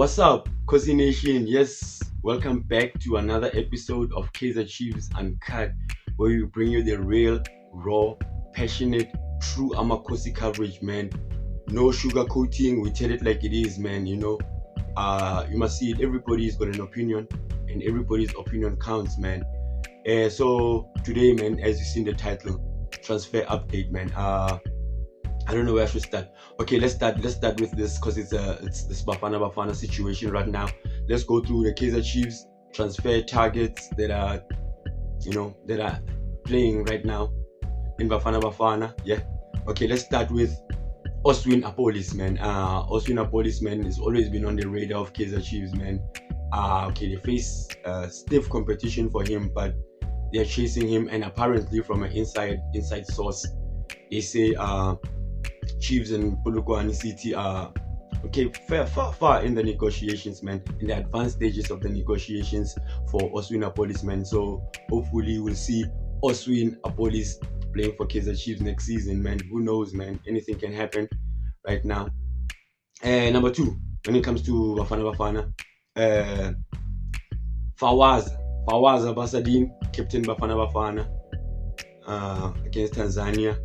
What's up, Kosi Nation? Yes, welcome back to another episode of Kaizer Chiefs Uncut, where we bring you the real, raw, passionate, true Amakosi coverage, man. No sugarcoating, we tell it like it is, man. You must see it. Everybody's got an opinion, and everybody's opinion counts, man. So today, man, as you see in the title, transfer update, man. I don't know where I should start. Okay, let's start with this because it's this Bafana situation right now. Let's go through the Kaizer Chiefs transfer targets that are playing right now in Bafana. Yeah. Okay, let's start with Oswin Apolis, man. Oswin Apolis, man, has always been on the radar of Kaizer Chiefs, man. Okay, they face stiff competition for him, but they're chasing him, and apparently from an inside source, they say Chiefs and Polokwane City are far in the negotiations, man, in the advanced stages of the negotiations for Oswin Apolis, man. So hopefully we'll see Oswin Apolis playing for Kaizer Chiefs next season, man. Who knows, man? Anything can happen right now. And number two, when it comes to Bafana, Fawaz Abasadin, captain Bafana against Tanzania.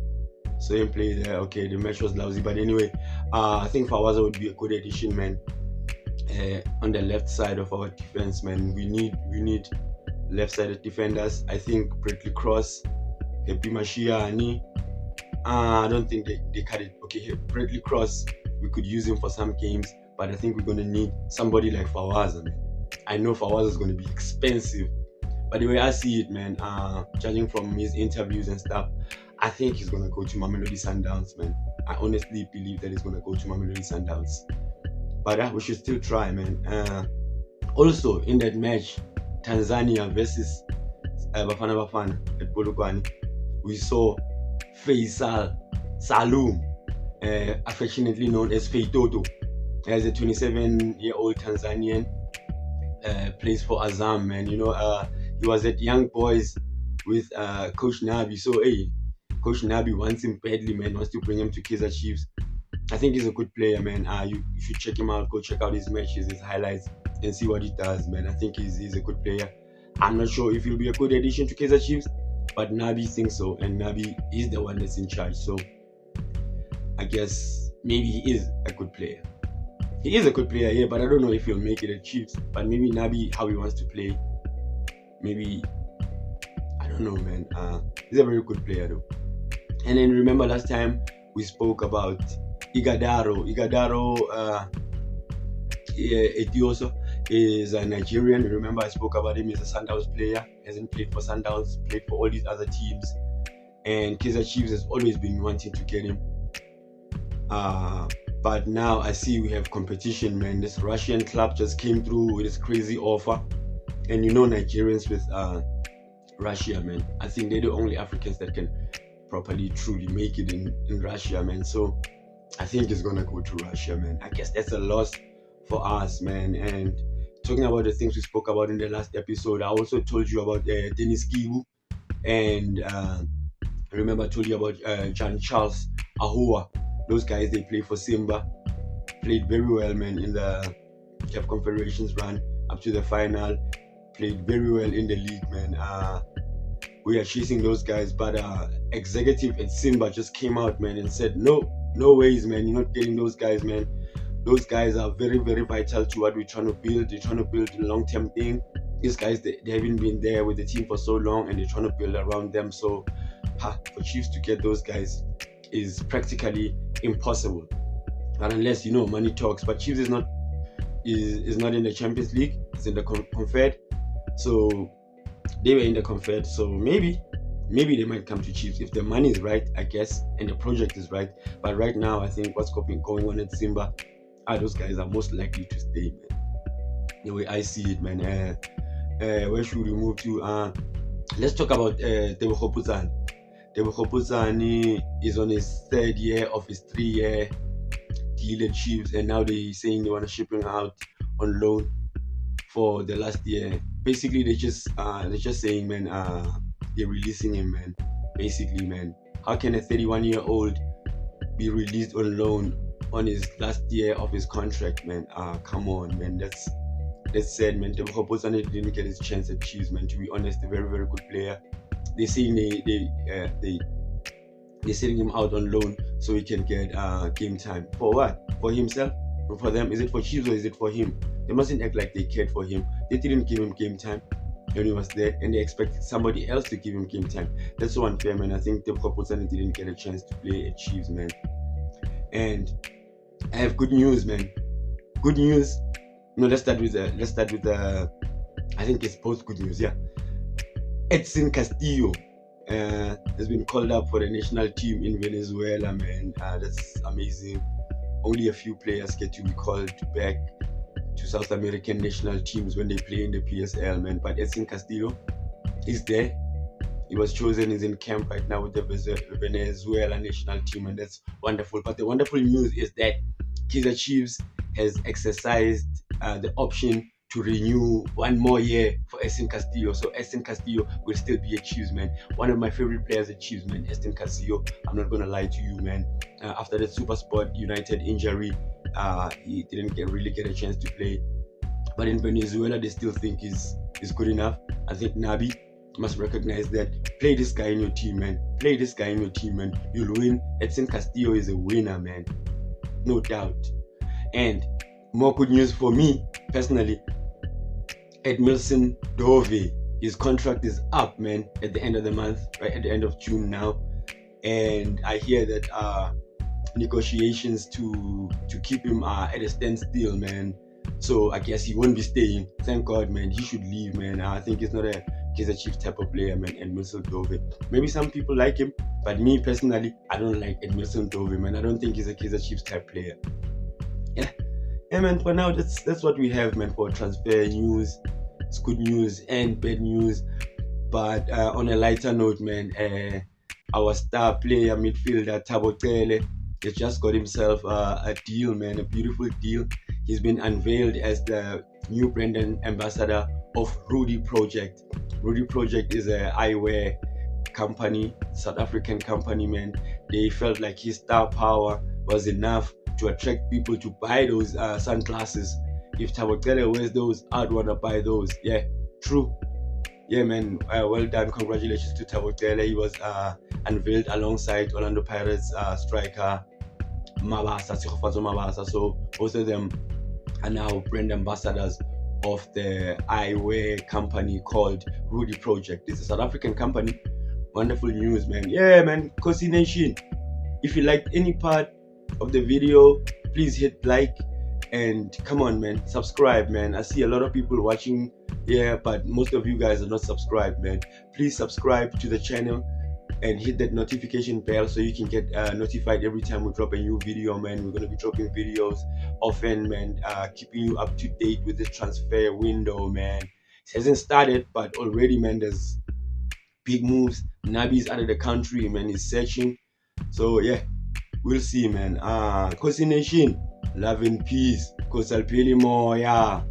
So him play there. Okay, the match was lousy, but anyway, I think Fawaza would be a good addition, man. On the left side of our defense, man, we need left-sided defenders. I think Bradley Cross, Happy Mashiani. I don't think they cut it. Okay, Bradley Cross, we could use him for some games, but I think we're gonna need somebody like Fawaza, man. I know Fawaza is gonna be expensive, but the way I see it, man, judging from his interviews and stuff, I think he's going to go to Mamelodi Sundowns, man. I honestly believe that he's going to go to Mamelodi Sundowns. But we should still try, man. Also, in that match, Tanzania versus Bafana at Polokwane, we saw Faisal Salum, affectionately known as Feitoto, as a 27-year-old Tanzanian, plays for Azam, man. He was at Young Boys with Coach Nabi. So, hey, Coach Nabi wants him badly, man, wants to bring him to Kaizer Chiefs. I think he's a good player, man. You should check him out. Go check out his matches, his highlights, and see what he does, man. I think he's a good player. I'm not sure if he'll be a good addition to Kaizer Chiefs, but Nabi thinks so, and Nabi is the one that's in charge. So I guess maybe he is a good player. He is a good player, yeah, but I don't know if he'll make it at Chiefs. But maybe Nabi, how he wants to play, maybe, I don't know, man. He's a very good player, though. And then remember last time we spoke about Igadaro. Etioso is a Nigerian. Remember I spoke about him as a Sundowns player. Hasn't played for Sundowns, played for all these other teams. And Kaizer Chiefs has always been wanting to get him. But now I see we have competition, man. This Russian club just came through with this crazy offer. And Nigerians with Russia, man. I think they're the only Africans that can properly truly make it in Russia, man. So I think it's gonna go to Russia, man. I guess that's a loss for us, man. And talking about the things we spoke about in the last episode, I also told you about Dennis Kibu, and remember I told you about Jean-Charles Ahoua. Those guys, they play for Simba, played very well, man, in the CAF Confederations run up to the final, played very well in the league, man. We are chasing those guys, but executive at Simba just came out, man, and said, no ways, man, you're not getting those guys, man. Those guys are very, very vital to what we're trying to build. They're trying to build a long-term thing. These guys, they haven't been there with the team for so long, and they're trying to build around them. So for Chiefs to get those guys is practically impossible, but unless money talks. But Chiefs is not in the Champions League. It's in the Confed. So they were in the Confed, so maybe they might come to Chiefs if the money is right, I guess, and the project is right. But right now, I think what's going on at Simba, those guys are most likely to stay, man. The way I see it, man. Where should we move to? Let's talk about Tebogo Putsane. Tebogo Putsane is on his third year of his 3-year deal at Chiefs, and now they're saying they want to ship him out on loan for the last year. Basically, they're just saying, man, they're releasing him, man. Basically, man, how can a 31-year-old be released on loan on his last year of his contract, man. Come on, man. That's sad, man. Tebogo Botswana didn't get his chance at Chiefs, man. To be honest, a very, very good player. They're saying they're sending him out on loan so he can get game time. For what? For himself? Or for them? Is it for Chiefs or is it for him? They mustn't act like they cared for him. They didn't give him game time when he was there, and they expected somebody else to give him game time. That's so unfair, man. I think Tebogo Botswana didn't get a chance to play at Chiefs, man. And I have good news, man. Good news. No, let's start with I think it's both good news, yeah. Edson Castillo has been called up for the national team in Venezuela, man. That's amazing. Only a few players get to be called back to South American national teams when they play in the PSL, man. But Edson Castillo is there. He was chosen. He's in camp right now with the Venezuela national team, and that's wonderful. But the wonderful news is that Kaizer Chiefs has exercised the option to renew one more year for Edson Castillo. So Edson Castillo will still be a Chiefs, man. One of my favorite players at Chiefs, man. Edson Castillo. I'm not gonna lie to you, man. After the SuperSport United injury, he didn't really get a chance to play. But in Venezuela, they still think he's good enough. I think Nabi must recognize that. Play this guy in your team, man. Play this guy in your team, man. You'll win. Edson Castillo is a winner, man. No doubt. And more good news for me, personally. Edmilson Dove, his contract is up, man, at the end of the month, right at the end of June now. And I hear that negotiations to keep him at a standstill, man. So I guess he won't be staying. Thank God, man. He should leave, man. I think he's not a Kaizer Chiefs type of player, man. Edmilson Dove. Maybe some people like him, but me personally, I don't like Edmilson Dove, man. I don't think he's a Kaizer Chiefs type player. Yeah, man. For now, that's what we have, man, for transfer news. It's good news and bad news. But on a lighter note, man, our star player midfielder Thabo Cele has just got himself a deal, man, a beautiful deal. He's been unveiled as the new brand ambassador of Rudi Project. Rudi Project is an eyewear company, South African company, man. They felt like his star power was enough to attract people to buy those sunglasses. If Thabo Cele wears those, I'd want to buy those. Yeah, true. Yeah, man, well done. Congratulations to Thabo Cele. He was unveiled alongside Orlando Pirates striker Mabasa, Tshegofatso Mabasa. So both of them are now brand ambassadors of the eyewear company called Rudi Project. It's a South African company. Wonderful news, man. Yeah, man. Kosi Nation. If you liked any part of the video, please hit like and come on, man, subscribe, man. I see a lot of people watching here, but most of you guys are not subscribed, man. Please subscribe to the channel and hit that notification bell so you can get notified every time we drop a new video, man. We're gonna be dropping videos often, man, keeping you up to date with the transfer window, man. It hasn't started, but already, man, there's big moves. Nabi's out of the country, man. He's searching. So yeah, we'll see, man. Kosi Nation, love and peace. Kosalpeli Moya.